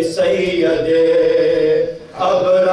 سید ابرار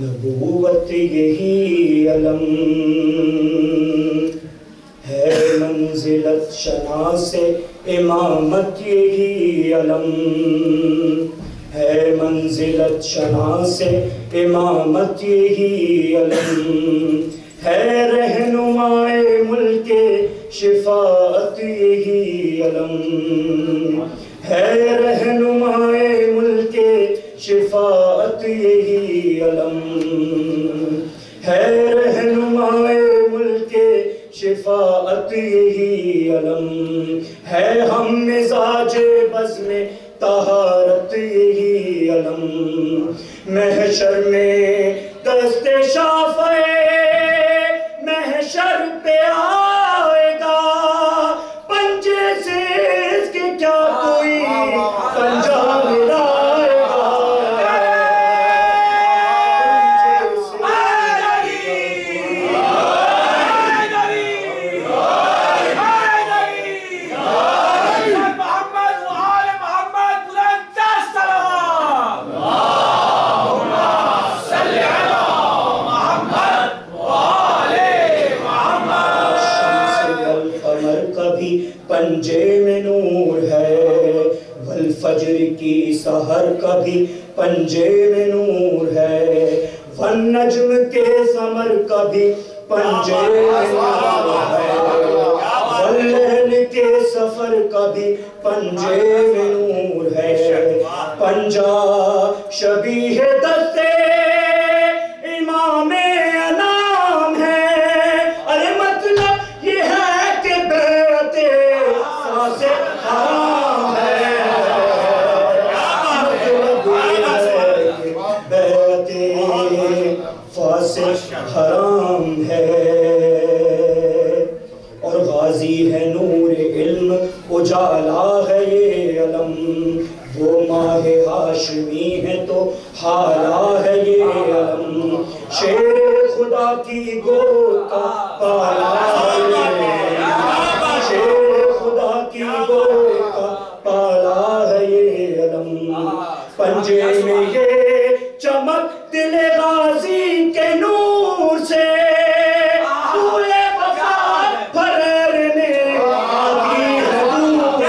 نبوت یہی علم ہے، منزلت شناس امامت یہی علم ہے، منزلت شناس امامت یہی علم ہے، رہنمائے ملک شفاعت یہی علم ہے، رہنمائے ملک شفاعت یہی علم ہے، رہنمائے ملک شفاعت یہی علم ہے، ہم مزاج بزم طہارت یہی علم، محشر میں دست شافع محشر پہ آئے گا، پنجے سے اس کے کیا کوئی پنجہ ملائے گا، پنجے میں نور ہے، والفجر کی سحر کا بھی پنجے میں نور ہے، والنجم کے ثمر کا بھی پنجے میں نور ہے، واللیل کے سفر کا بھی پنجے میں نور ہے، پنجہ شبیہ دست امام انام ہے، ارے مطلب یہ ہے کہ بیعت سے حرام ہے، بیعت فاسق حرام ہے، اور غازی ہے نور علم اجالا ہے یہ علم، وہ ماہ ہاشمی ہے تو حالا ہے یہ علم، شیر خدا کی گود کا پالا ہے یہ علم، شیر خدا کی گود کا پالا ہے یہ علم، پنجے میں یہ چمک دل غازی کے نور سے پھول وفا پھرنے آتی ہے دور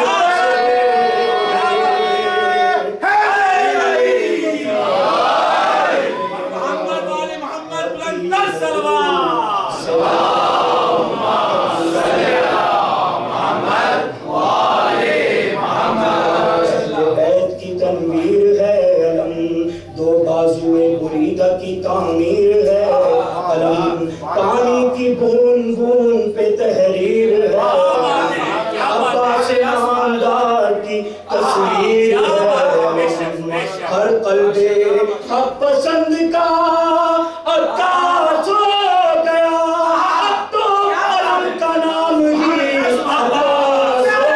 محمد والے محمد بلند سلوات بیت کی تنویر ہے علم، دو بازوئے بریدہ کی تعمیر ہے علم، پانی کی بون بون پہ تحریر ہے، عباس نامدار کی تصویر ہے، ہر قلب حق پسند کا عکاس ہو گیا، اب تو علم کا نام ہی عباس ہو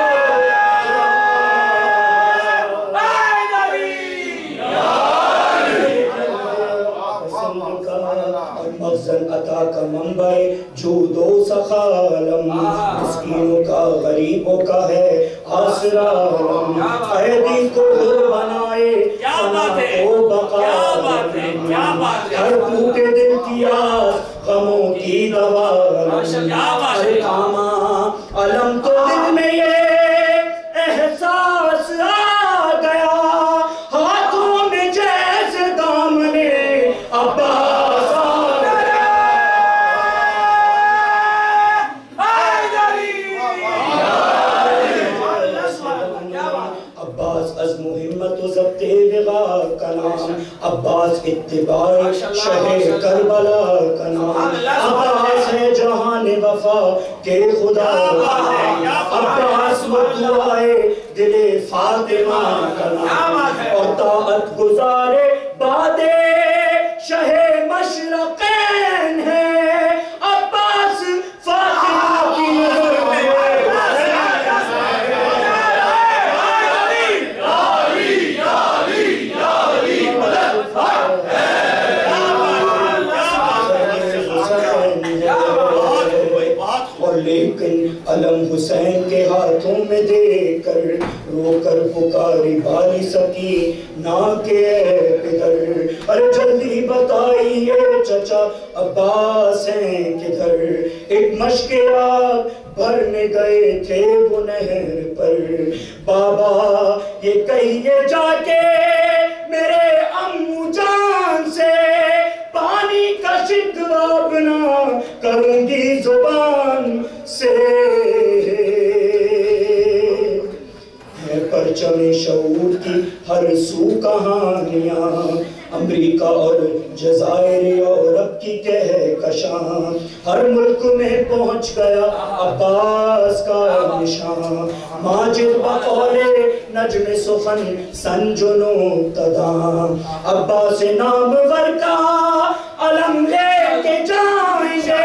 مخزن عطا کا منبع جود و سخا علم، مسکینوں کا غریبوں کا ہے آسرا علم، قیدی کو حر بنائے فنا و بقا علم، ہر ٹوٹے دل کی آس غموں کی دوا علم، ہر کاما علم تو دل میں یہ احساس آ گیا، ہاتھوں میں جیسے دامنے عباس آ گیا، عباس عزم و ہمت و ضبط وغا کا نام، عباس اتباع شہ کربلا کا نام، عباس ہے جہان وفا کے خدا کا نام، عباس مدعائے دل فاطمہ کا نام، اور طاعت گزارے باد شہ مشرقین ہے، عباس فاطمہ کی اور لیکن علم حسین کے ہاتھوں میں دے کر رو کر پکاری باری سکی نا کے پدر، ارے جلدی بتائیے چچا عباس ہیں کدھر؟ ایک مشک آگ بھرنے گئے تھے وہ نہر پر، بابا یہ کہیے جا کے میرے امو جان سے، پانی کا شکوہ بنا کروں گی زبان سے۔ ہے پرچم شعور کی ہر سو کہانیاں، امریکہ اور جزائر یورپ کی کہکشاں، ہر ملک میں پہنچ گیا عباس کا نشان، ماجد بقول نجم سخن سنجن مبتداں، عباس نامور کا علم لے کے جائیں گے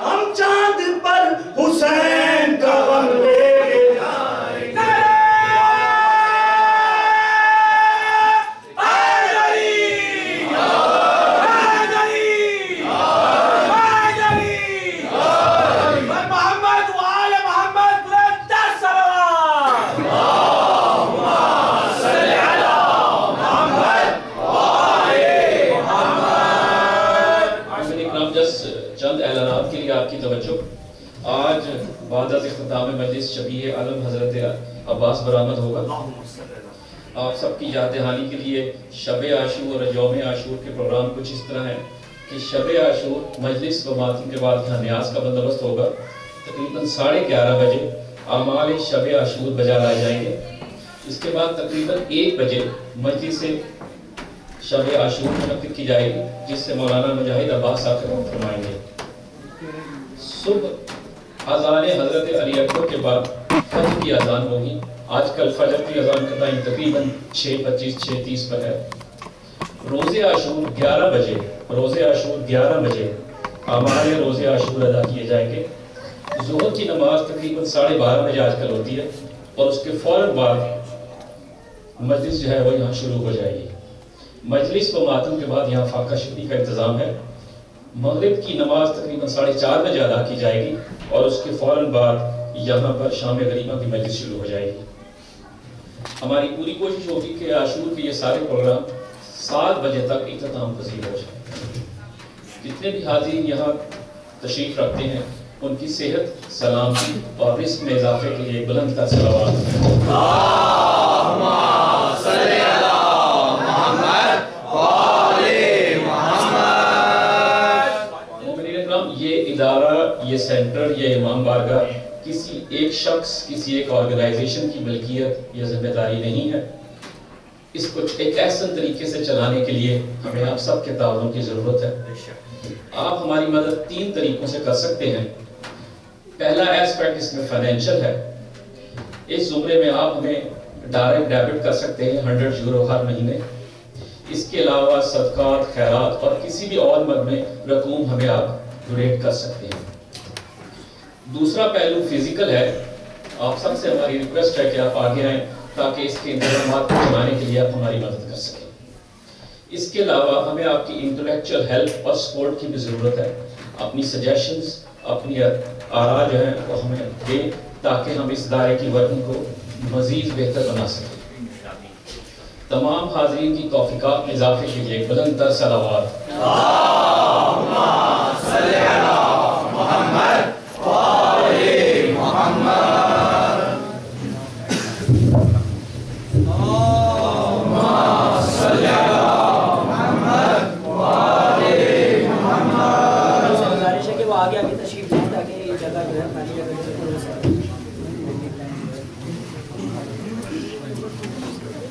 ہم چاند پر، حسین کا غم لے کے جائیں گے۔ آج بعد از اختتام مجلس شبیہ علم حضرت عباس برآمد ہوگا۔ آپ سب کی یاد دہانی کے لیے شب عاشور اور یوم عاشور کے پروگرام کچھ اس طرح ہیں کہ شب عاشور مجلس و ماتم کے بعد یہاں نیاز کا بندوبست ہوگا، تقریباً 11:30 بجے اعمال شب عاشور بجا لائے جائیں گے۔ اس کے بعد تقریباً 1 بجے مجلس شب عاشور منعقد کی جائے گی، جس سے مولانا مجاہد عباس صاحب فرمائیں گے۔ صبح اذان حضرت علی اکبر کے بعد فجر کی اذان ہوگی۔ آج کل فجر کی اذان کا ٹائم تقریباً 6:25 6:30 پر ہے۔ روزے عاشور 11 بجے اعمال روزے عاشور ادا کیے جائیں گے۔ ظہر کی نماز تقریباً 12:30 بجے آج کل ہوتی ہے، اور اس کے فوراً بعد مجلس جو ہے وہ یہاں شروع ہو جائے گی۔ مجلس و ماتم کے بعد یہاں فاقہ شکری کا انتظام ہے۔ مغرب کی نماز تقریباً 4:30 بجے ادا کی جائے گی، اور اس کے فوراً بعد یہاں پر شام غریبہ کی مجلس شروع ہو جائے گی۔ ہماری پوری کوشش ہوگی کہ عاشور کے یہ سارے پروگرام 7 بجے تک اختتام پذیر ہو جائیں۔ جتنے بھی حاضرین یہاں تشریف رکھتے ہیں ان کی صحت، سلامتی اور رزق میں اضافے کے لیے بلند تر صلوات۔ اللہم صلی علی محمد یہ ادارہ، یہ سینٹر، یہ امام بارگاہ کسی ایک شخص، کسی ایک آرگنائزیشن کی ملکیت یا ذمہ داری نہیں ہے۔ اس کو ایک احسن طریقے سے چلانے کے لیے ہمیں آپ سب کے تعاون کی ضرورت ہے۔ آپ ہماری مدد 3 طریقوں سے کر سکتے ہیں۔ پہلا ایسپیکٹ اس میں فائنینشل ہے۔ اس زمرے میں آپ ہمیں ڈائریکٹ ڈیبٹ کر سکتے ہیں 100 یورو ہر مہینے۔ اس کے علاوہ صدقات، خیرات اور کسی بھی اور مد میں رقوم ہمیں آپ ڈونیٹ کر سکتے ہیں۔ دوسرا پہلو فزیکل ہے۔ آپ سب سے ہماری ریکویسٹ ہے کہ آپ آگے آئیں تاکہ اس کے انتظامات کو چلانے کے لیے آپ ہماری مدد کر سکیں۔ اس کے علاوہ ہمیں آپ کی انٹلیکچوئل ہیلپ اور سپورٹ کی بھی ضرورت ہے۔ اپنی سجیشنز، اپنی آراء جو ہیں وہ ہمیں دیں تاکہ ہم اس دائرے کی ورکنگ کو مزید بہتر بنا سکیں۔ تمام حاضرین کی توفیقات میں اضافے کے لیے بلند تر صلوات۔ اللہم صلی علی محمد وآل محمد۔ اللہم صلی علی محمد وآل محمد۔ گزارش ہے کہ وہ آگے آگے تشریف لیں تاکہ یہ جگہ جو ہے خالی جگہ سے ہو سکے۔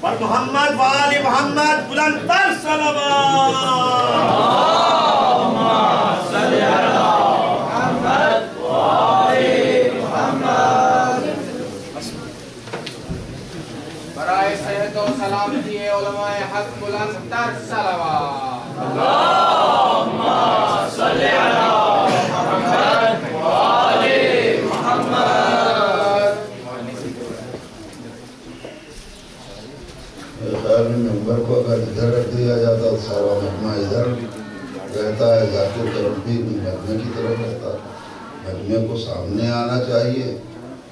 پر محمد وآل محمد بلند تر صلوات۔ اللہم صلی علی محمد وآل محمد۔ برائے صحت و سلامتی علماء حق بلند تر صلوات۔ اللہم صلی علی محمد وآل محمد۔ خیال میں ممبر کو اگر ادھر رکھ دیا جاتا تو سارا مجمع ادھر رہتا ہے، ذاکر طرف بھی مجمع کی طرف رہتا ہے۔ مجمع کو سامنے آنا چاہیے،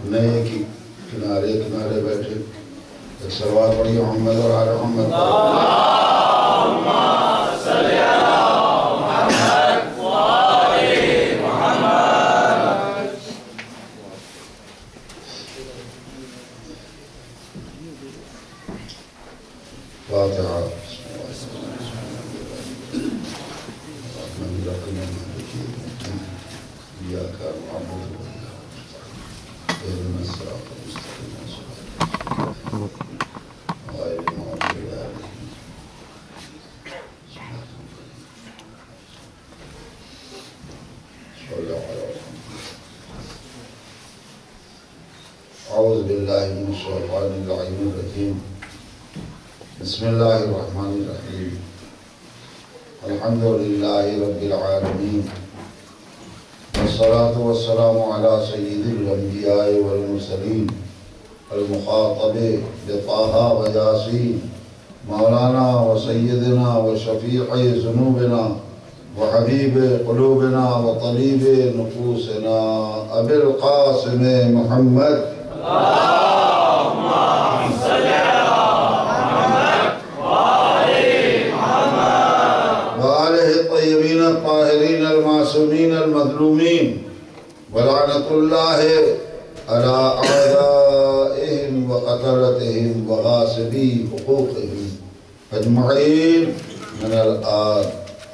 نہ کہ کنارے کنارے بیٹھے۔ ایک صلوات پڑھیے محمد اور آل محمد فاتحہ اعوذ باللہ من الشیطان اللعین الرجیم بسم اللہ الرحمن الرحیم الحمدللہ رب العالمین والصلاة والسلام على سید الانبیاء والمرسلین المخاطب بطہ و یاسین مولانا و سیدنا و شفیع ذنوبنا و حبیب قلوبنا و طبیب نفوسنا ابی القاسم محمد اللہم صلی علی محمد وآل محمد وآلہ الطیبین الطاہرین المعصومین المظلومین ولعنت اللہ علی اعدائهم وقتلتهم وغاصبی حقوقهم اجمعین من الآن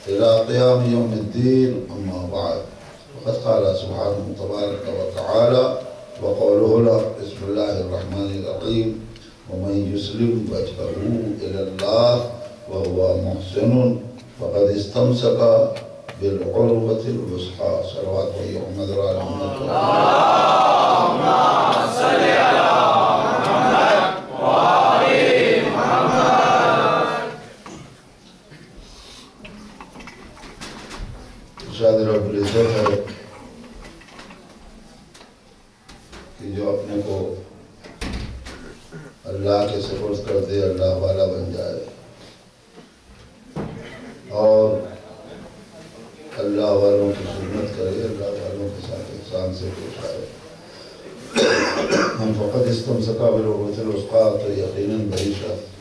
الى قیام یوم الدین اما بعد وقد قال سبحانه تبارک وتعالی وقوله له بسم الله الرحمن الرحيم ومن يسلم وجهه إلى الله وهو محسن فقد استمسك بالعروة الوثقى صلوات محمد وعلى محمد اللهم صل على محمد وآل محمد ارشاد رب العزت ہے کہ جو اپنے کو اللہ کے سپرد کر دے اللہ والا بن جائے اور اللہ والوں کی خدمت کرے اللہ والوں کے ساتھ احسان سے پیش آئے ہم فقط استمسکا بالعروۃ الوثقی تو یقیناً بڑی شخص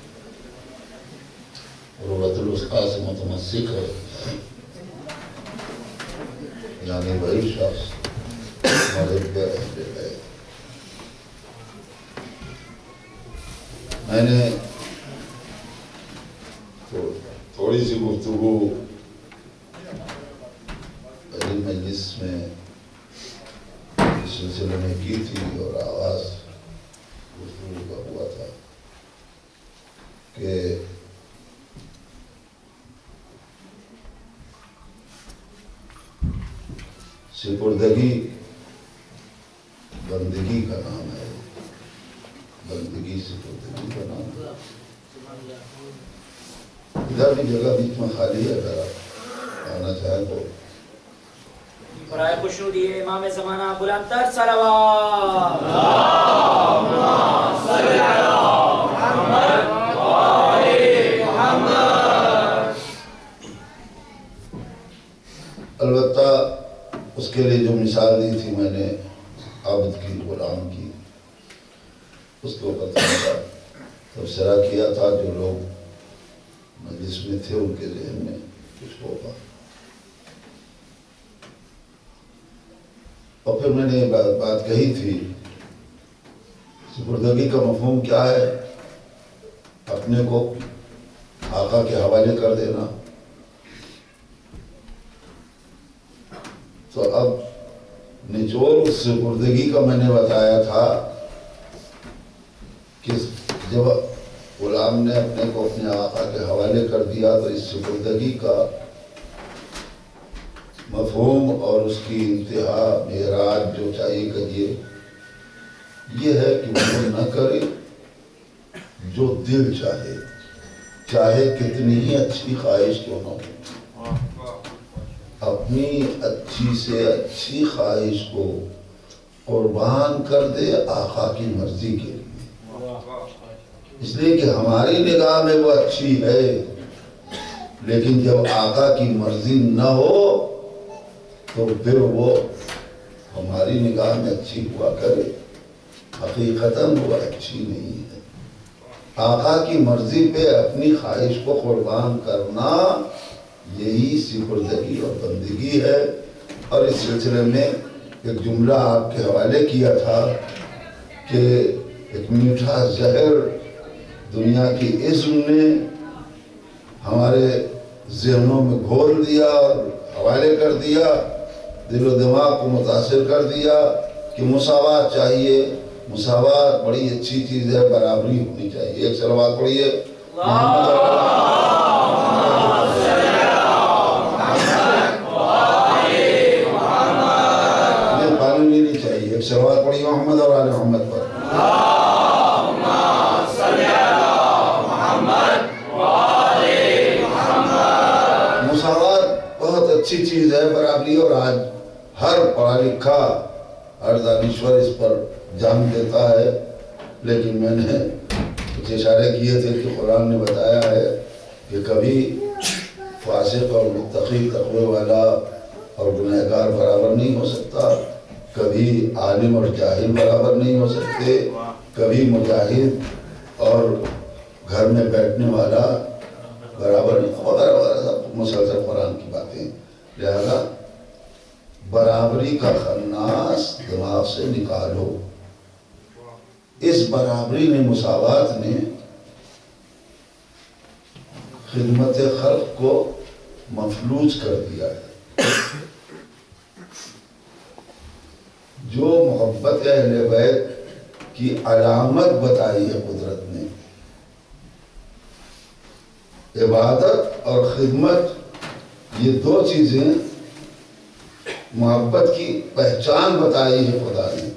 عروۃ الوثقی سے متمسک ہے یعنی بڑی شخص محب اہل بیت میں نے تھوڑی سی گفتگو پہلی مجلس میں اس سلسلے میں کی تھی اور آغاز گفتگو کا ہوا تھا کہ سپردگی بندگی کا نام ہے بندگی سپردگی کا نام ہے ادھر بھی جگہ بیچ میں خالی ہے اگر آپ آنا چاہیں تو برائے خوشنودی امام زمانہ بلند تر صلوات اللہم صلی علی محمد وآل محمد البتہ اس کے لیے جو مثال دی تھی میں نے عبد کی غلام کی اس کے وقت تبصرہ کیا تھا جو لوگ مجلس میں تھے ان کے ذہن میں کچھ ہوگا اور پھر میں نے یہ بات کہی تھی سپردگی کا مفہوم کیا ہے اپنے کو آقا کے حوالے کر دینا تو اب نچوڑ اس سپردگی کا میں نے بتایا تھا کہ جب غلام نے اپنے کو اپنے آقا کے حوالے کر دیا تو اس سپردگی کا مفہوم اور اس کی انتہا معراج جو چاہیے کہیے یہ ہے کہ وہ نہ کرے جو دل چاہے چاہے کتنی ہی اچھی خواہش کیوں نہ ہو اپنی اچھی سے اچھی خواہش کو قربان کر دے آقا کی مرضی کے لیے اس لیے کہ ہماری نگاہ میں وہ اچھی ہے لیکن جب آقا کی مرضی نہ ہو تو پھر وہ ہماری نگاہ میں اچھی ہوا کرے حقیقتاً وہ اچھی نہیں ہے آقا کی مرضی پہ اپنی خواہش کو قربان کرنا یہی سپردگی اور بندگی ہے۔ اور اس سلسلے میں ایک جملہ آپ کے حوالے کیا تھا کہ ایک میٹھا زہر دنیا کی عزم نے ہمارے ذہنوں میں گھول دیا اور حوالے کر دیا، دل و دماغ کو متاثر کر دیا کہ مساوات چاہیے۔ مساوات بڑی اچھی چیز ہے، برابری ہونی چاہیے۔ ایک صلوات پڑھیے قانونی نہیں چاہیے، ایک صلوات پڑھیے محمد اور آل محمد پر۔ مساوات بہت اچھی چیز ہے، برابری، اور آج ہر پڑھا لکھا ہر دانشور اس پر جان دیتا ہے، لیکن میں نے کچھ اشارے کیے تھے کہ قرآن نے بتایا ہے کہ کبھی فاسق اور متقی تقوی والا اور گنہگار برابر نہیں ہو سکتا، کبھی عالم اور جاہل برابر نہیں ہو سکتے، کبھی مجاہد اور گھر میں بیٹھنے والا برابر نہیں، وغیرہ وغیرہ مسلسل قرآن کی باتیں۔ لہذا برابری کا خناس دماغ سے نکالو۔ اس برابری نے، مساوات نے خدمت خلق کو مفلوج کر دیا ہے۔ جو محبت اہل بیت کی علامت بتائی ہے قدرت نے، عبادت اور خدمت، یہ دو چیزیں محبت کی پہچان بتائی ہے خدا نے،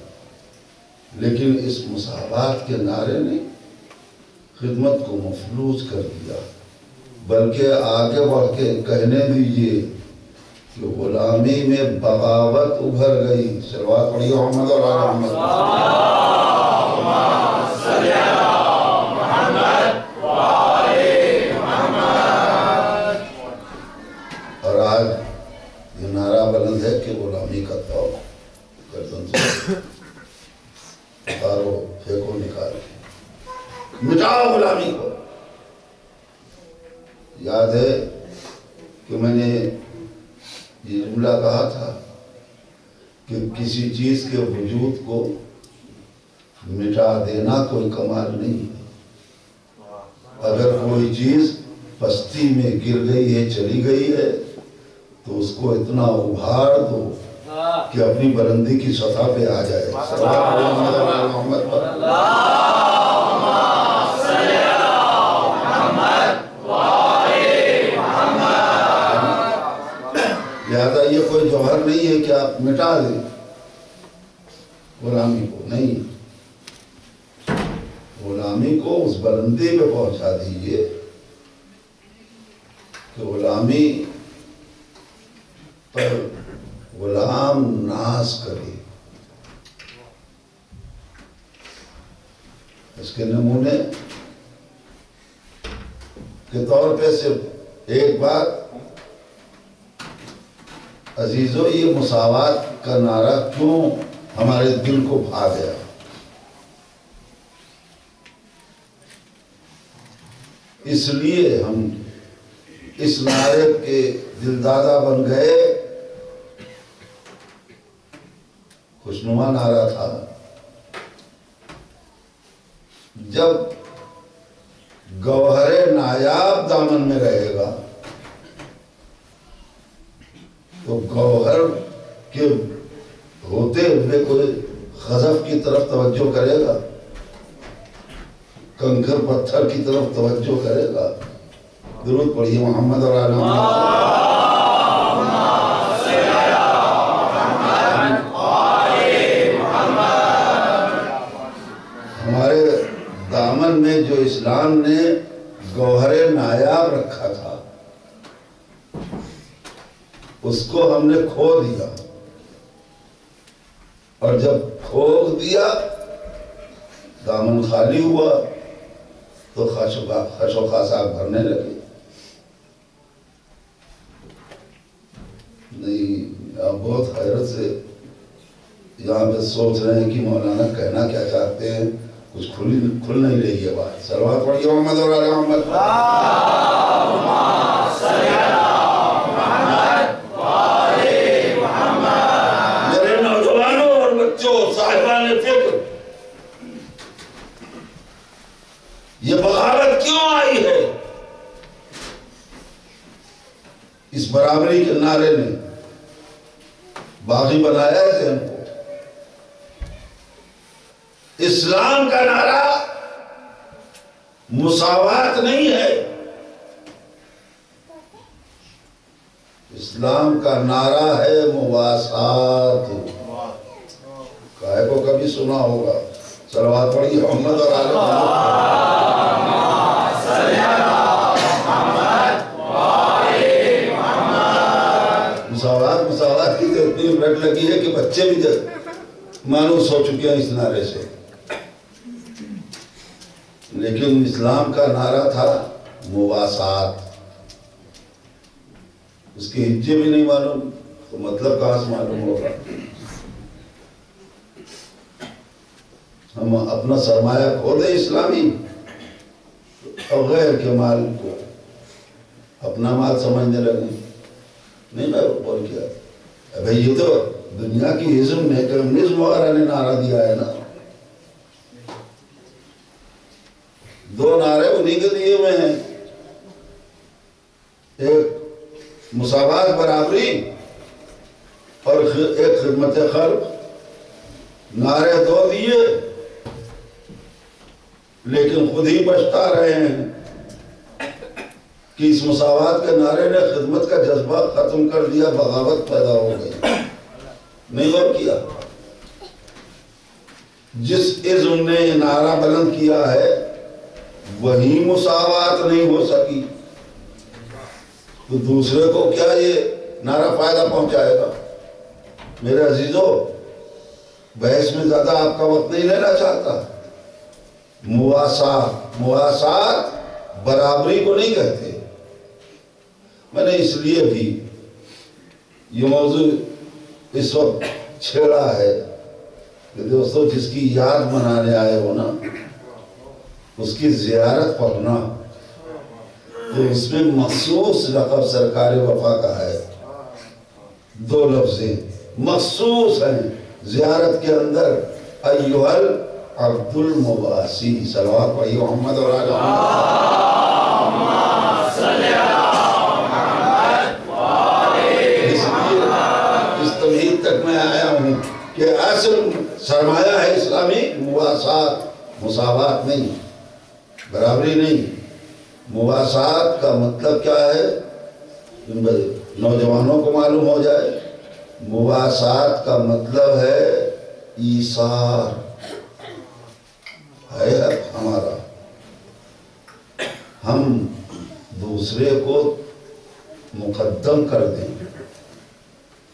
لیکن اس مساوات کے نعرے نے خدمت کو مفلوج کر دیا۔ بلکہ آگے بڑھ کے کہنے دیجئے کہ غلامی میں بغاوت ابھر گئی۔ صلوات پڑھیے محمد اور آل محمد۔ اور آج یہ نعرہ بلند ہے کہ غلامی کا توق گردن سے اتارو، پھینکو، نکالو، مٹاؤ غلامی کو۔ یاد ہے کہ میں نے یہ جملہ کہا تھا کہ کسی چیز کے وجود کو مٹا دینا کوئی کمال نہیں ہے۔ اگر کوئی چیز پستی میں گر گئی ہے، چلی گئی ہے، تو اس کو اتنا ابھار دو کہ اپنی بلندی کی سطح پہ آ جائے۔ محمد پر لہذا یہ کوئی جوہر نہیں ہے کہ آپ مٹا دیں غلامی کو، نہیں، غلامی کو اس بلندی پہ پہنچا دیجئے کہ غلامی پر غلام ناز کرے۔ اس کے نمونے کے طور پہ صرف ایک بات، عزیزو، یہ مساوات کا نعرہ کیوں ہمارے دل کو بھا گیا؟ اس لیے ہم اس نعرے کے دلدادہ بن گئے۔ خوشنما نعرہ تھا۔ جب گوہر نایاب دامن میں رہے گا تو گوہر کے ہوتے ہوئے کوئی خزف کی طرف توجہ کرے گا، کنکر پتھر کی طرف توجہ کرے گا؟ درود پڑھیے محمد اور آل محمد۔ ہمارے دامن میں جو اسلام نے گوہر نایاب رکھا تھا، اس کو ہم نے کھو دیا، اور جب کھو دیا دامن خالی ہوا تو خش و خاصاک بھرنے لگے۔ نہیں، آپ بہت حیرت سے یہاں پہ سوچ رہے ہیں کہ مولانا کہنا کیا چاہتے ہیں، کچھ کھل نہیں رہی ہے بات. صلوات پڑھیے محمد اور آل محمد. میرے نوجوانوں اور بچوں، صاحبان فکر، یہ بغاوت کیوں آئی ہے؟ اس برابری کے نعرے نے باغی بنایا ہے ذہن کو. اسلام کا نعرہ مساوات نہیں ہے، اسلام کا نعرہ ہے مواسات. کائے کو کبھی سنا ہوگا. صلوات پڑھیے محمد اور آل محمد. مساوات کی تو اتنی رٹ لگی ہے کہ بچے بھی مانوس ہو چکے ہیں اس نعرے سے. لیکن اسلام کا نعرہ تھا مواسات. اس کے ہجے بھی نہیں معلوم تو مطلب کہاں سے معلوم ہوگا. ہم اپنا سرمایہ کھو دیں اسلامی اور غیر کے مال کو اپنا مال سمجھنے لگیں. نہیں میں بول کیا بھائی، یہ تو دنیا کی ازم نے، کمیونزم وغیرہ نے نعرہ دیا ہے نا. دو نعرے انہی کے دیے ہوئے ہیں، ایک مساوات برابری اور ایک خدمت خلق. نعرے دو دیے لیکن خود ہی پچھتا رہے ہیں کہ اس مساوات کے نعرے نے خدمت کا جذبہ ختم کر دیا، بغاوت پیدا ہو گئی. نہیں غور کیا؟ جس عزم نے یہ نعرہ بلند کیا ہے وہی مساوات نہیں ہو سکی تو دوسرے کو کیا یہ نعرہ فائدہ پہنچائے گا؟ میرے عزیزو، بحث میں زیادہ آپ کا وقت نہیں لینا چاہتا. مواسات برابری کو نہیں کہتے. میں نے اس لیے بھی یہ موضوع اس وقت چھیڑا ہے کہ دوستو، جس کی یاد منانے آئے ہو نا، اس کی زیارت پڑھنا تو اس میں مخصوص لقب سرکار وفا کا ہے. دو لفظیں مخصوص ہیں زیارت کے اندر، ایوہل عبد المواسی. صلوات پڑھیے محمد اور آل اس تمہید تک میں آیا ہوں کہ اصل سرمایہ ہے اسلامی مواسات، مساوات نہیں، برابری نہیں. مواسات کا مطلب کیا ہے؟ نوجوانوں کو معلوم ہو جائے. مواسات کا مطلب ہے ایثار ہے ہمارا. ہم دوسرے کو مقدم کر دیں،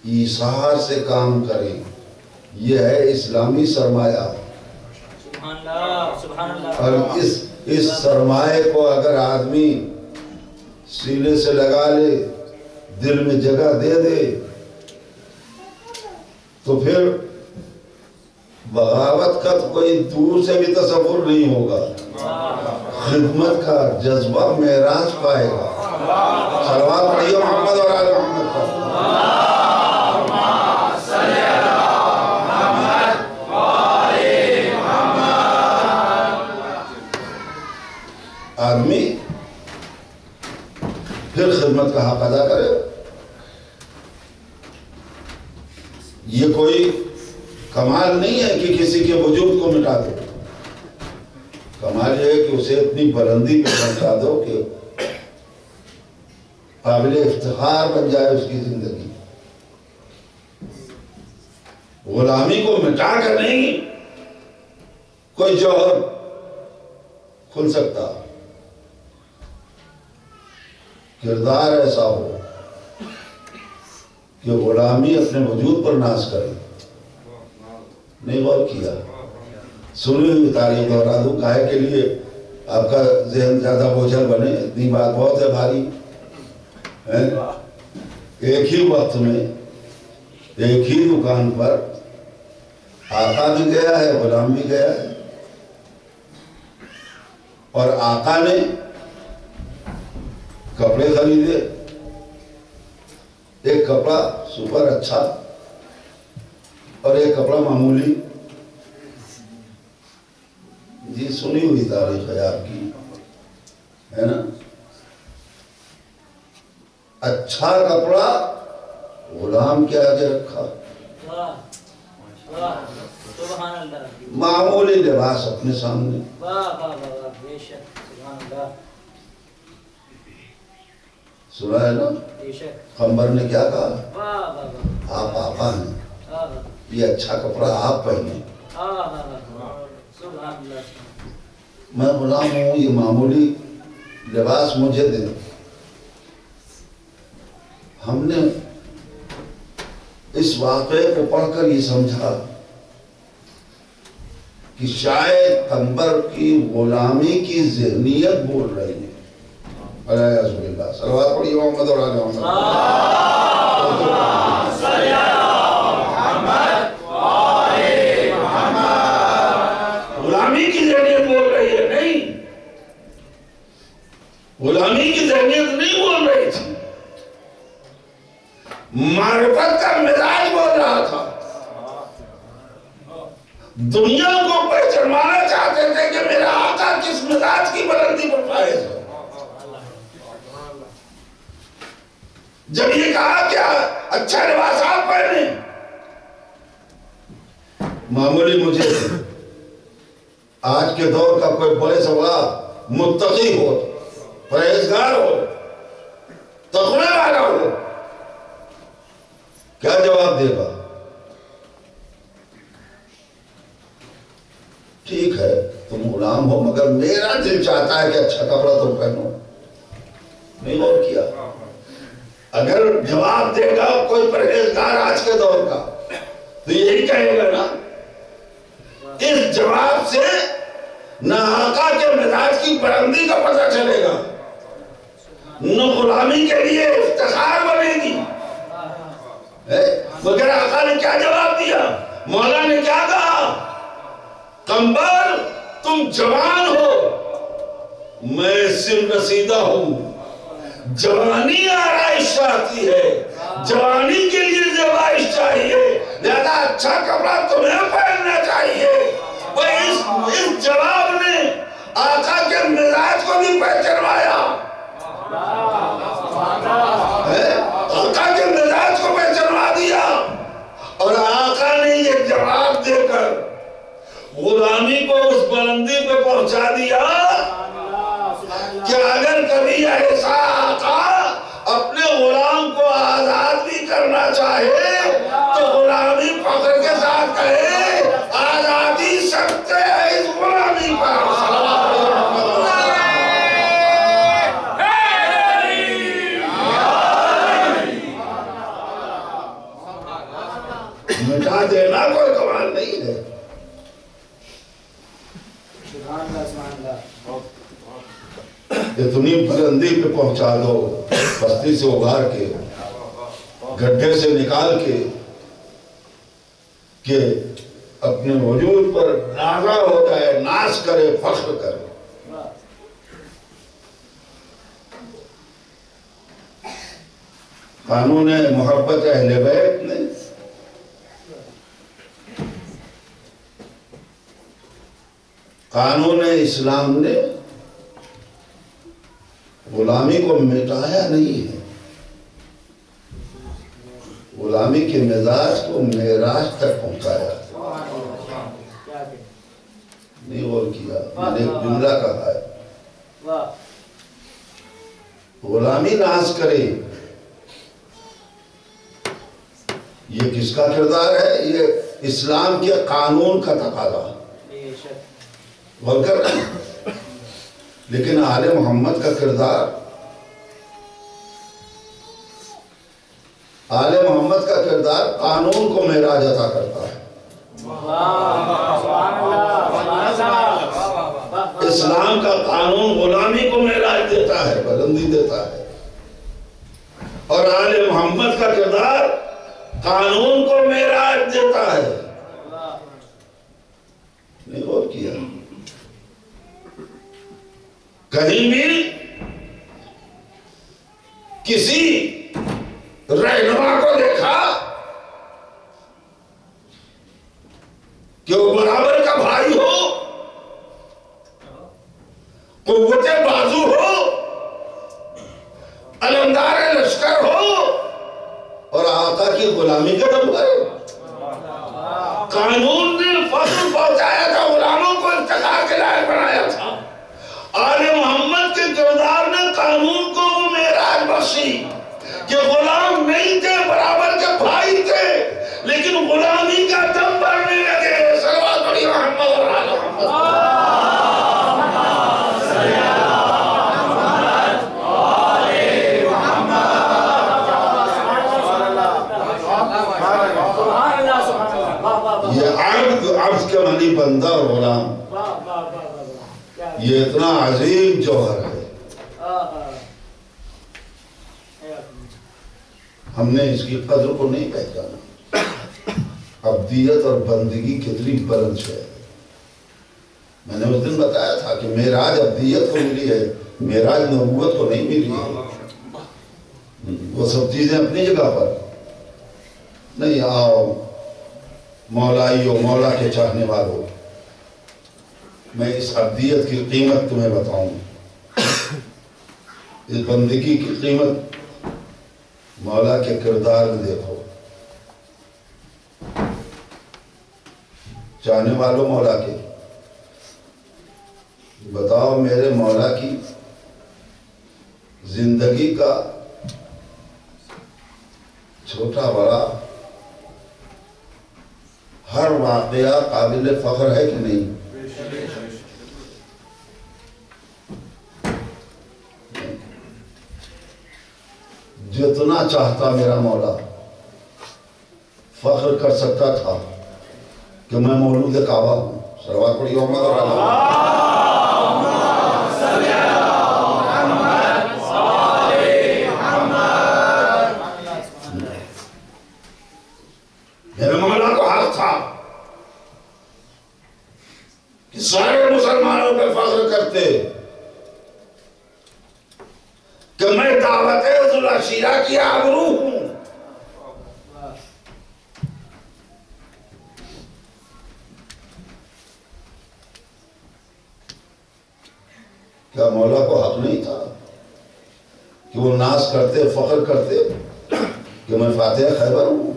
ایثار سے کام کریں. یہ ہے اسلامی سرمایہ. اور اس سرمایہ کو اگر آدمی سینے سے لگا لے، دل میں جگہ دے دے، تو پھر بغاوت کا کوئی دور سے بھی تصور نہیں ہوگا. خدمت کا جذبہ معراج پائے گا. صلوات پڑھیے محمد اور آل محمد پر. آدمی پھر خدمت کا حق ادا کرے. یہ کوئی کمال نہیں ہے کہ کسی کے وجود کو مٹا دو. کمال یہ ہے کہ اسے اتنی بلندی پہ پہنچا دو کہ قابل افتخار بن جائے اس کی زندگی. غلامی کو مٹا کر نہیں کوئی جوہر کھل سکتا. کردار ایسا ہو کہ غلامی اپنے وجود پر ناز کرے. نہیں غور کیا؟ سنی ہوئی تاریخ دہرا دوں کاہے کے لیے آپ کا ذہن زیادہ بوجھل بنے. اتنی بات بہت ہے بھاری. ایک ہی وقت میں ایک ہی دکان پر آقا بھی گیا ہے، غلام بھی گیا ہے. اور آقا نے کپڑے خریدے، ایک کپڑا سپر اچھا اور ایک کپڑا معمولی. جی سنی ہوئی تاریخ ہے آپ کی، ہے نا. اچھا کپڑا غلام کے آگے رکھا، معمولی لباس اپنے سامنے. سنا ہے نا قمبر نے کیا کہا؟ آپ آقا ہیں، یہ اچھا کپڑا آپ پہنے، میں غلام ہوں، یہ معمولی لباس مجھے دیں. ہم نے اس واقعے کو پڑھ کر یہ سمجھا کہ شاید قمبر کی غلامی کی ذہنیت بول رہی ہے. علیہ السلام صلوات پڑھیے محمد اور آل محمد. غلامی کی ذہنیت بول رہی ہے؟ نہیں، غلامی کی ذہنیت نہیں بول رہی تھی، معرفت کا مزاج بول رہا تھا. دنیا کو پہچاننا چاہتے تھے کہ میرا آقا کس مزاج کی بلندی پر فائز ہے. جب یہ کہا کیا اچھا لباس آپ پہنے، معمولی مجھے آج کے دور کا کوئی بڑے سوا متقی ہو، پرہیزگار ہو، تقوی والا ہو، کیا جواب دے گا؟ ٹھیک ہے تم غلام ہو مگر میرا دل چاہتا ہے کہ اچھا کپڑا تم پہنو. نہیں غور کیا؟ اگر جواب دے گا کوئی پرہیزگار آج کے دور کا تو یہی کہے گا نا. اس جواب سے نہ آقا کے مزاج کی بلندی کا پتہ چلے گا، نہ غلامی کے لیے افتخار بنے گی. مگر آقا نے کیا جواب دیا؟ مولا نے کیا کہا؟ قمبر تم جوان ہو، میں سن رسیدہ ہوں. جوانی آرائش چاہتی ہے، جوانی کے لیے زیبائش چاہیے، لہذا اچھا کپڑا تمہیں پہننا چاہیے. اس جواب نے آقا کے مزاج کو بھی پہچانوایا، آقا کے مزاج کو پہچانوا دیا. اور آقا نے یہ جواب دے کر غلامی کو اس بلندی پہ پہنچا دیا کہ اگر کبھی ایسا آقا اپنے غلام کو آزاد بھی کرنا چاہے تو غلامی فخر کے ساتھ کہے آزادی سکتے ہیں اس غلامی پر. مٹا دینا کوئی کمال نہیں ہے. اتنی بلندی پہ پہنچا دو، بستی سے اگار کے، گڈھے سے نکال کے، کہ اپنے وجود پر نازا ہو جائے، ناز کرے، فخر کرے. قانون محبت اہل بیت نے قانون اسلام نے غلامی کو مٹایا نہیں ہے، غلامی کے مزاج کو معراج تک پہنچایا. نہیں غور کیا؟ میں نے ایک جملہ کہا ہے، غلامی ناز کرے. یہ کس کا کردار ہے؟ یہ اسلام کے قانون کا تقاضا. غور کر رہے ہیں؟ لیکن آل محمد کا کردار، آل محمد کا کردار قانون کو معراج عطا کرتا ہے. اسلام کا قانون غلامی کو معراج دیتا ہے، بلندی دیتا ہے. اور آل محمد کا کردار قانون کو معراج دیتا ہے. نہیں غور کیا؟ کہیں بھی کسی رہنما کو دیکھا کہ وہ برابر کا بھائی ہو، قوت بازو ہو، علمدار لشکر ہو اور آقا کی غلامی کا دم ہے؟ قانون نے فصل پہنچایا تھا، غلاموں کو افتخار کے لائق بنایا تھا۔ آل محمد کے کردار نے قانون کو وہ معراج بخشی کہ غلام نہیں تھے، برابر کے بھائی تھے، لیکن غلامی کا دم بھرنے لگے۔ صلوات پڑھی محمد اور آل محمد۔ یہ عبد کے معنی بندہ اور غلام، یہ اتنا عظیم جوہر ہے، ہم نے اس کی قدر کو نہیں پہچانا۔ عبدیت اور بندگی کتنی بلند ہے۔ میں نے اس دن بتایا تھا کہ معراج عبدیت کو ملی ہے، معراج نبوت کو نہیں ملی ہے۔ وہ سب چیزیں اپنی جگہ پر نہیں۔ آؤ مولائیو، مولا کے چاہنے والوں، میں اس عبدیت کی قیمت تمہیں بتاؤں، اس بندگی کی قیمت مولا کے کردار میں دیکھو۔ چاہنے والوں مولا کے، بتاؤ میرے مولا کی زندگی کا چھوٹا بڑا ہر واقعہ قابل فخر ہے کہ نہیں؟ جتنا چاہتا میرا مولا فخر کر سکتا تھا کہ میں مولود کعبہ ہوں۔ صلوات پڑھی محمد اور آل محمد۔ میرے مولا کو حق تھا کہ سارے مسلمانوں پہ فخر کرتے کہ میں دعوت ذوالعشیرہ کی آبرو ہوں۔ کیا مولا کو حق نہیں تھا کہ وہ ناز کرتے، فخر کرتے کہ میں فاتح خیبر ہوں،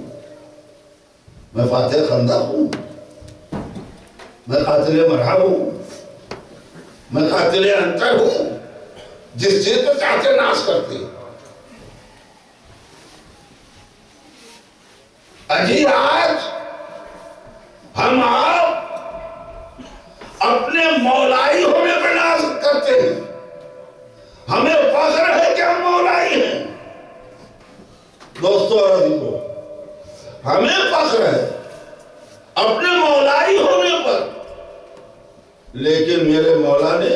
میں فاتح خندق ہوں، میں قاتل مرحب ہوں، میں قاتل انتر ہوں؟ جس چیز پہ چاہتے ناز کرتے۔ اجی آج ہم آپ اپنے مولائی ہونے پہ ناز کرتے ہیں، ہمیں فخر ہے کہ ہم مولائی ہیں۔ دوستو اور عزیزو، ہمیں فخر ہے اپنے مولائی ہونے پر، لیکن میرے مولا نے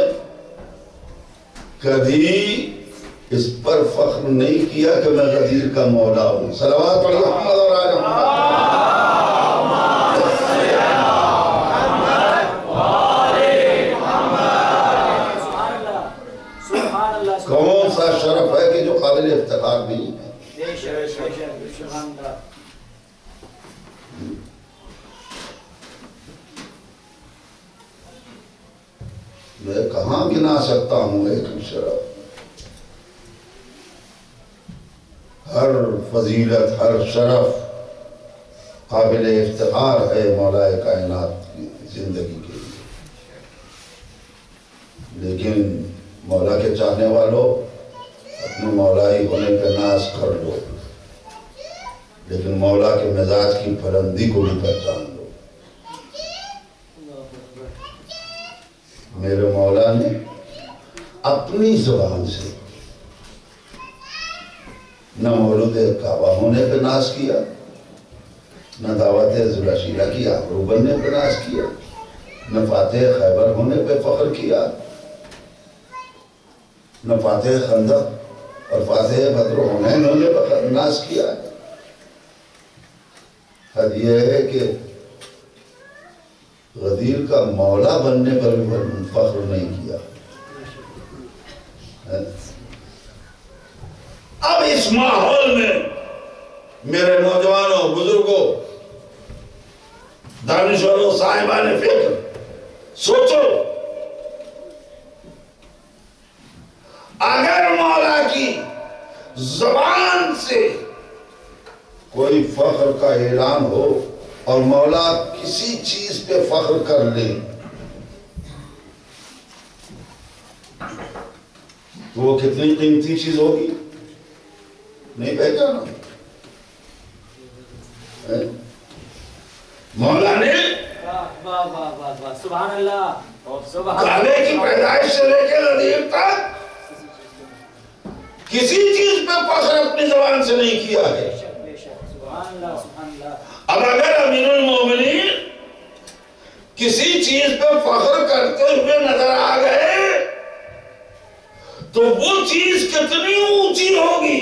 کبھی اس پر فخر نہیں کیا کہ میں غدیر کا مولا ہوں۔ صلوات پڑھی محمد اور آل محمد۔ کون سا شرف ہے کہ جو قابل افتخار نہیں ہے؟ میں کہاں گنا سکتا ہوں ایک شرف؟ ہر فضیلت، ہر شرف قابل افتخار ہے مولا کائنات کی زندگی کے لیے، لیکن مولا کے چاہنے والوں اپنے مولائی ہونے پہ ناز کر لو، لیکن مولا کے مزاج کی بلندی کو بھی پہچان لو۔ میرے مولا نے اپنی زبان سے نہ مولود کعبہ ہونے پہ ناز کیا، نہ دعوت ذوالعشیرہ کی آبرو بننے پہ ناز کیا، نہ فاتح خیبر ہونے پہ فخر کیا، نہ فاتح خندق اور فاتح بدر حنین ہونے پہ ناز کیا۔ حد یہ ہے کہ غدیر کا مولا بننے پر بھی فخر نہیں کیا۔ اب اس ماحول میں میرے نوجوانوں، بزرگوں، دانشوروں، صاحبان فکر، سوچو، اگر مولا کی زبان سے کوئی فخر کا اعلان ہو اور مولا کسی چیز پہ فخر کر لے تو وہ کتنی قیمتی چیز ہوگی؟ نہیں پہچانا؟ مولا نے سبحان اللہ، کعبے کی پیدائش سے لے کے غدیر تک کسی چیز پہ فخر اپنی زبان سے نہیں کیا ہے۔ اب اگر امیر المومنین کسی چیز پہ فخر کرتے ہوئے نظر آ گئے تو وہ چیز کتنی اونچی ہوگی؟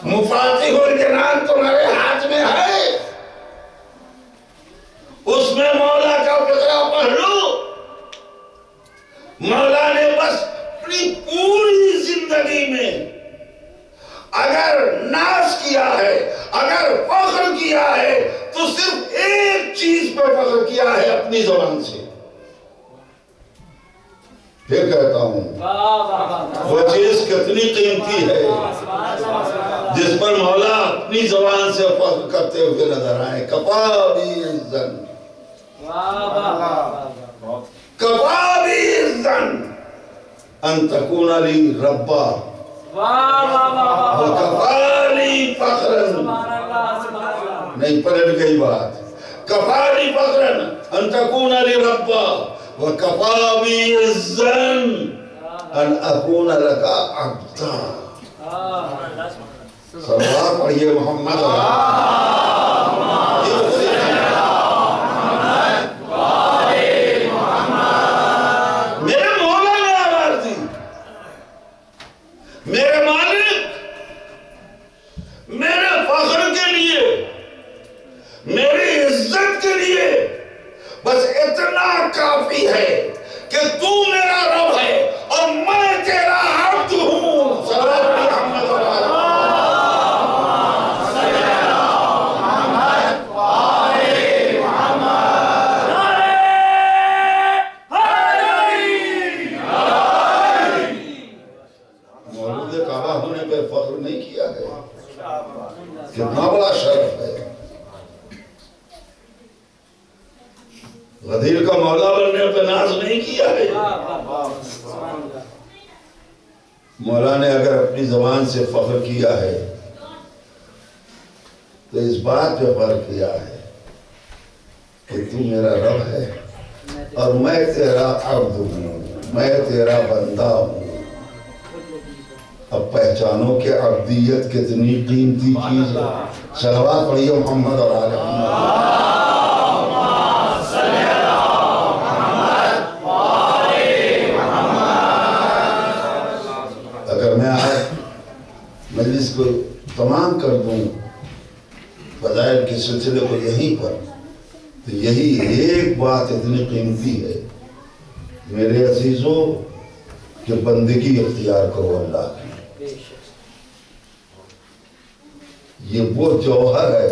مفاتیح الجنان تمہارے ہاتھ میں ہے، اس میں مولا کا فقرہ پڑھ لو۔ مولا نے بس اپنی پوری زندگی میں اگر ناز کیا ہے، اگر فخر کیا ہے تو صرف ایک چیز پر فخر کیا ہے، اپنی زبان سے۔ پھر کہتا ہوں وہ چیز کتنی قیمتی ہے جس پر مولا اپنی زبان سے فخر کرتے ہوئے نظر آئے۔ کفا بی عزن، کفا بی عزن ان تکون لی ربا وکفا لی فخرن، نہیں پلٹ گئی بات، کفا لی فخرن ان تکون لی ربا وکفا بی عزن ان اکون لکا عبدا۔ صلوات پڑھئے محمد میرے مولا نے آواز دی، میرے مالک میرے فخر کے لیے، میری عزت کے لیے بس اتنا کافی ہے کہ تو میرا رب ہے اور میں تیرا عبد ہوں۔ صلوات پڑھئے محمد فخر نہیں کیا ہے، کتنا بڑا شرف ہے۔ غدیر کا مولا بننے پہ ناز نہیں کیا ہے۔ مولا نے اگر اپنی زبان سے فخر کیا ہے تو اس بات پہ فخر کیا ہے کہ تو میرا رب ہے اور میں تیرا عبد ہوں، میں تیرا بندہ ہوں۔ اب پہچانو کہ عبدیت کتنی قیمتی چیز ہے۔ صلوات پڑھئے محمد اور آل محمد۔ اگر میں آج مجلس کو تمام کر دوں فضائل کے سلسلے کو یہیں پر، تو یہی ایک بات اتنی قیمتی ہے میرے عزیزوں کہ بندگی اختیار کرو اللہ کی۔ یہ وہ جوہر ہے،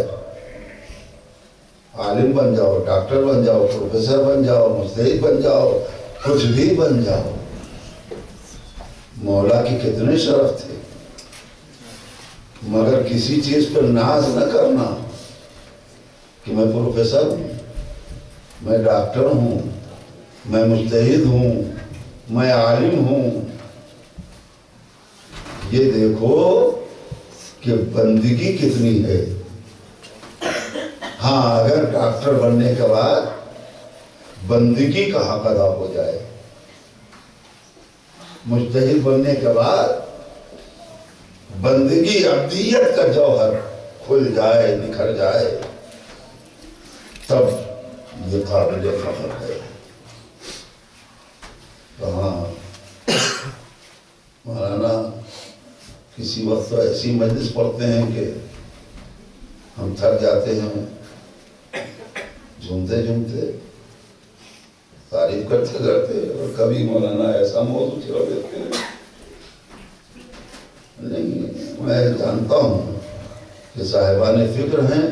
عالم بن جاؤ، ڈاکٹر بن جاؤ، پروفیسر بن جاؤ، مجتہد بن جاؤ، کچھ بھی بن جاؤ، مولا کی کتنے شرف تھے، مگر کسی چیز پر ناز نہ کرنا کہ میں پروفیسر ہوں، میں ڈاکٹر ہوں، میں مجتہد ہوں، میں عالم ہوں۔ یہ دیکھو کہ بندگی کتنی ہے۔ ہاں اگر ڈاکٹر بننے کے بعد بندگی کا حق ادا ہو جائے، مجتہد بننے کے بعد بندگی عبدیت کا جوہر کھل جائے، نکھر جائے، تب یہ قابل فخر ہے۔ ہاں مولانا کسی وقت تو ایسی مجلس پڑھتے ہیں کہ ہم تھک جاتے ہیں جھومتے جھومتے، تعریف کرتے کرتے اور کبھی مولانا ایسا موضوع چھوڑ دیتے ہیں. نہیں، میں جانتا ہوں کہ صاحبان فکر ہیں،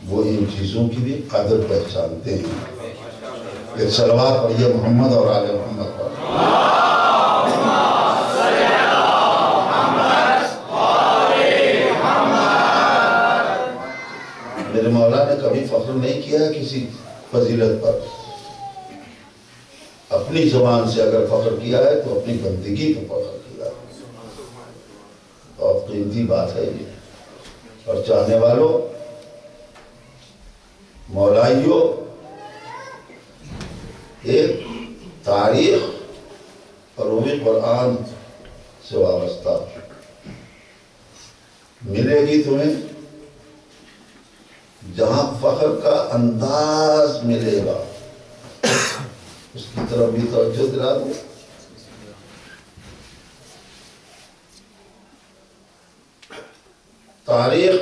وہ ان چیزوں کی بھی قدر پہچانتے ہیں. ایک صلوات پڑھیے محمد اور آل محمد پر. میرے مولا نے کبھی فخر نہیں کیا ہے کسی فضیلت پر. اپنی زبان سے اگر فخر کیا ہے تو اپنی بندگی پر فخر کیا ہے. بہت قیمتی بات ہے یہ. اور چاہنے والوں، مولائیوں، ایک تاریخ اور وہ بھی قرآن سے وابستہ ملے گی تمہیں، جہاں فخر کا انداز ملے گا. اس کی طرف بھی توجہ دلا دو. تاریخ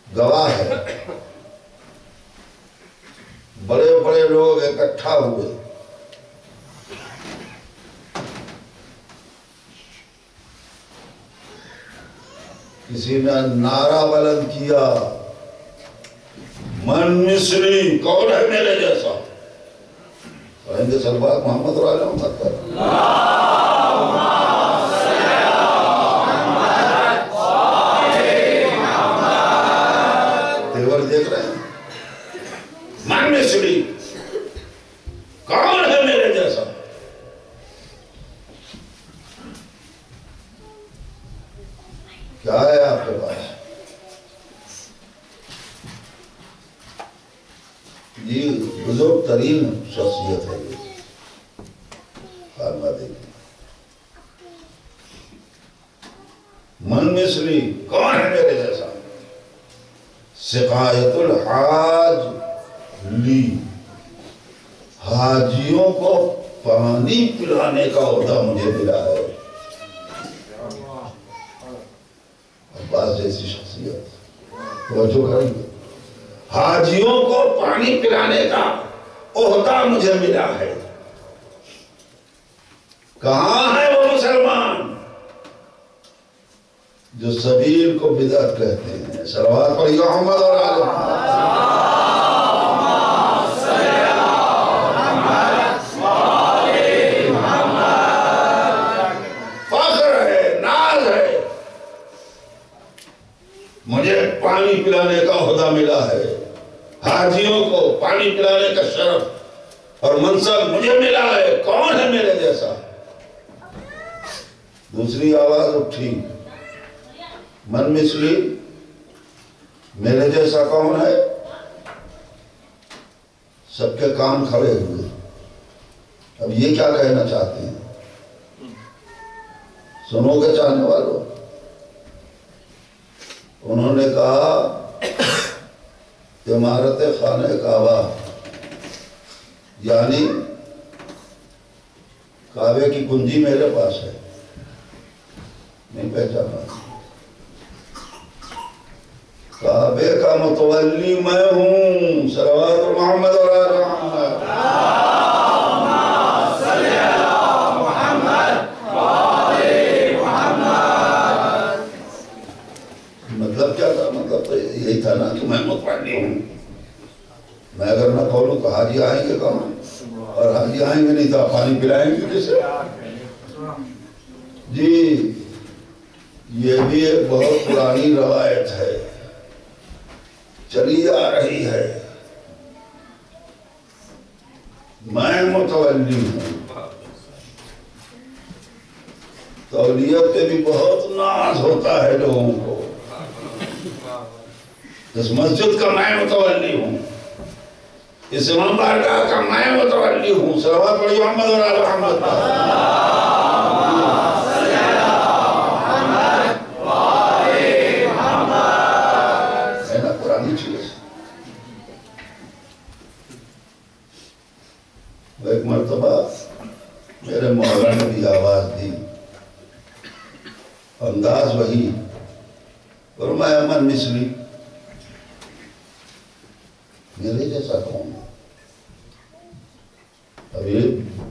گواہ ہے، بڑے بڑے لوگ اکٹھا ہوئے، کسی نے نعرہ بلند کیا، من مصری، کون ہے میرے جیسا؟ کہیں گے صلوات محمد اور آل محمد پر. تیور دیکھ رہے ہیں. من مصری، کون ہے میرے جیسا؟ کیا ہے آپ کے پاس؟ یہ بزرگ ترین شخصیت ہے. یہ خانہ دیکھیں، من مصری، کون ہے میرے جیسا؟ سقایت الحاج لی، حاجیوں کو پانی پلانے کا عہدہ مجھے ملا ہے. عباس جیسی شخصیت توجہ کریں گے. حاجیوں کو پانی پلانے کا عہدہ مجھے ملا ہے. کہاں ہے وہ مسلمان جو سبیل کو بدعت کہتے ہیں؟ صلوات پڑھیے محمد اور آل محمد. فخر ہے، ناز ہے، مجھے پانی پلانے کا عہدہ ملا ہے. حاجیوں کو پانی پلانے کا شرف اور منصب مجھے ملا ہے. کون ہے میرے جیسا؟ دوسری آواز اٹھی، من مصری، میرے جیسا کون ہے؟ سب کے کام کھڑے ہوئے. اب یہ کیا کہنا چاہتے ہیں؟ سنو گے چاہنے والوں؟ انہوں نے کہا عمارت خانہ کعبہ یعنی کعبے کی کنجی میرے پاس ہے. نہیں پہچانا؟ کعبے کا متولی میں ہوں. صلوات محمد اور آل محمد. مطلب کیا تھا؟ مطلب تو یہی تھا نا کہ میں متولی ہوں. میں اگر نہ کھولوں تو حاجی آئیں گے کہاں؟ اور حاجی آئیں گے نہیں تو پانی پلائیں گے کسے؟ جی یہ بھی ایک بہت پرانی روایت ہے، چلی آ رہی ہے. میں متولی ہوں. تولیت پہ بھی بہت ناز ہوتا ہے لوگوں کو. اس مسجد کا میں متولی ہوں، اس امام بارگاہ کا میں متولی ہوں. صلوات پڑھیے محمد اور آل محمد. ہے نا پرانی چیز. ایک مرتبہ میرے مولا نے بھی آواز دی، انداز وہی، فرمایا من مصری، میرے جیسا کون ہے؟ اور یہ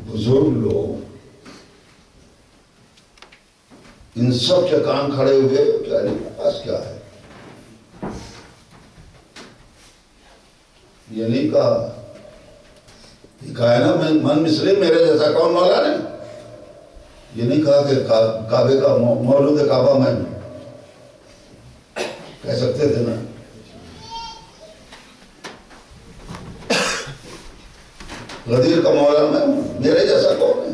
بزرگ لوگ ان سب کے کان کھڑے ہوئے کہ علی کے پاس کیا ہے. یہ نہیں کہا، یہ کہا ہے نا من مصری میرے جیسا کون مولا نے. یہ نہیں کہا کہ کعبے کا مولود کعبہ میں ہوں. کہہ سکتے تھے نا. غدیر کا مولا میں ہوں، میرے جیسا کون ہے.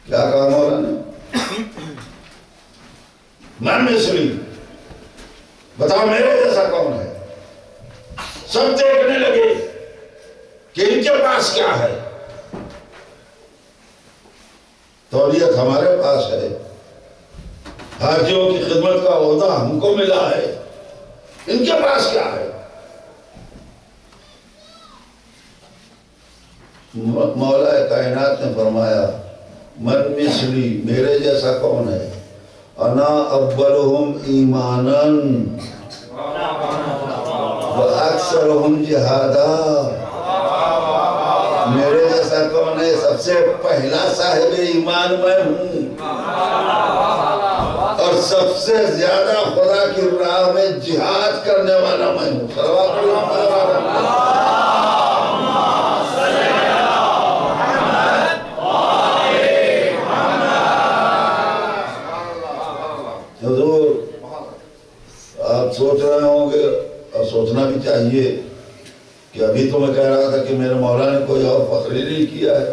کیا کہا مولا نے؟ من مصری، بتاؤ میرے جیسا کون ہے. سب دیکھنے لگے کہ ان کے پاس کیا ہے. تولیت ہمارے پاس ہے، حاجیوں کی خدمت کا عہدہ ہم کو ملا ہے، ان کے پاس کیا ہے. مولا کائنات نے فرمایا من مثلی، میرے جیسا کون ہے. انا اولہم ایمانا واکثرہم جہادا. میرے جیسا کون ہے؟ سب سے پہلا صاحب ایمان میں ہوں اور سب سے زیادہ خدا کی راہ میں جہاد کرنے والا میں ہوں. صلوات اللہ علیہ. حضور آپ سوچ رہے ہوں گے اور سوچنا بھی چاہیے کہ ابھی تو میں کہہ رہا تھا کہ میرے مولا نے کوئی اور فخر ہی نہیں کیا ہے.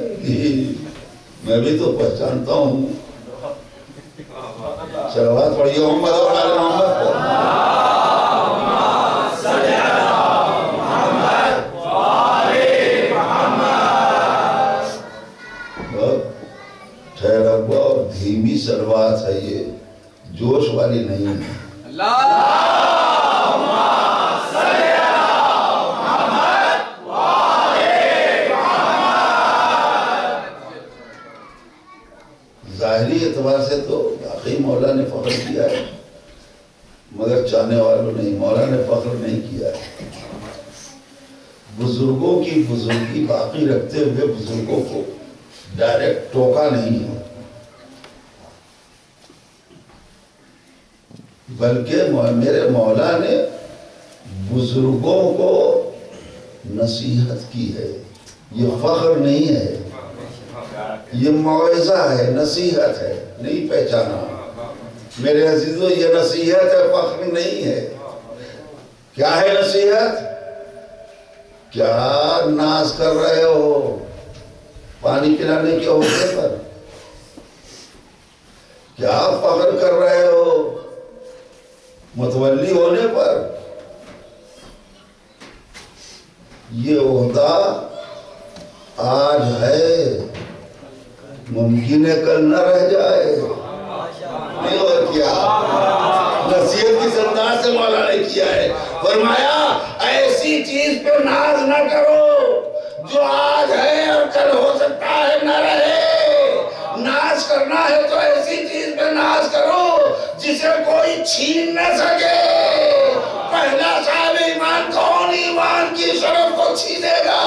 میں بھی تو پہچانتا ہوں. صلوات پڑھیے محمد اور آل محمد پر. بہت ٹھہرا ہوا اور دھیمی سلوات ہے، یہ جوش والی نہیں ہے. ظاہری اعتبار سے تو واقعی مولا نے فخر کیا ہے، مگر چاہنے والوں نہیں. مولا نے فخر نہیں کیا ہے. بزرگوں کی بزرگی باقی رکھتے ہوئے بزرگوں کو ڈائریکٹ ٹوکا نہیں ہے، بلکہ میرے مولا نے بزرگوں کو نصیحت کی ہے. یہ فخر نہیں ہے، یہ موعظہ ہے، نصیحت ہے. نہیں پہچانا میرے عزیزو؟ یہ نصیحت ہے، فخر نہیں ہے. کیا ہے نصیحت؟ کیا ناز کر رہے ہو پانی پلانے کے عہدے پر؟ کیا فخر کر رہے ہو متولی ہونے پر؟ یہ عہدہ آج ہے، ممکن ہے کل نہ رہ جائے. نہیں اور کیا نصیحت کی انداز سے مولا نے کیا ہے. فرمایا ایسی چیز پہ ناز نہ کرو جو آج ہے اور کل ہو سکتا ہے نہ رہے. ناز کرنا ہے تو ایسی چیز پہ ناز کرو جسے کوئی چھین نہ سکے. پہلا صاحب ایمان کون ایمان کی شرف کو چھینے گا؟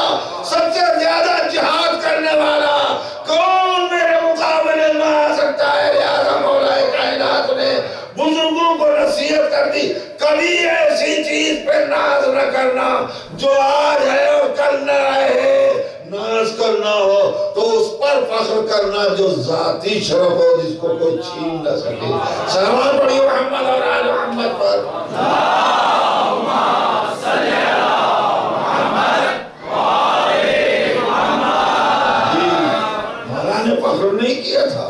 سب سے زیادہ جہاد کرنے والا کون میرے مقابلے میں آ سکتا ہے؟ لہذا مولا کائنات نے بزرگوں کو نصیحت کر دی، کبھی ایسی چیز پہ ناز نہ کرنا جو آج ہے اور کل نہ رہے. ناز کرنا ہو تو اس پر فخر کرنا جو ذاتی شرف ہو، جس کو کوئی چھین نہ سکے. صلوات پڑھیے محمد اور آل محمد پر. مولا نے فخر نہیں کیا تھا.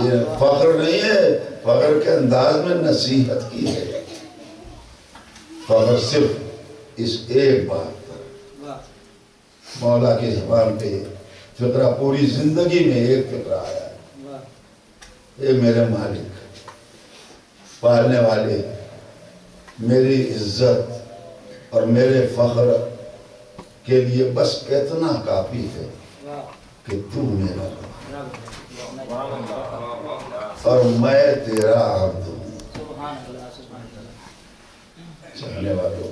یہ فخر نہیں ہے، فخر کے انداز میں نصیحت کی ہے. فخر صرف اس ایک بات پر، مولا کی زبان پہ فقرہ پوری زندگی میں ایک فقرہ آیا ہے. اے میرے مالک، پالنے والے، میری عزت اور میرے فخر کے لیے بس اتنا کافی ہے کہ تو میرا اور میں تیرا عبد ہوں. چاہنے والوں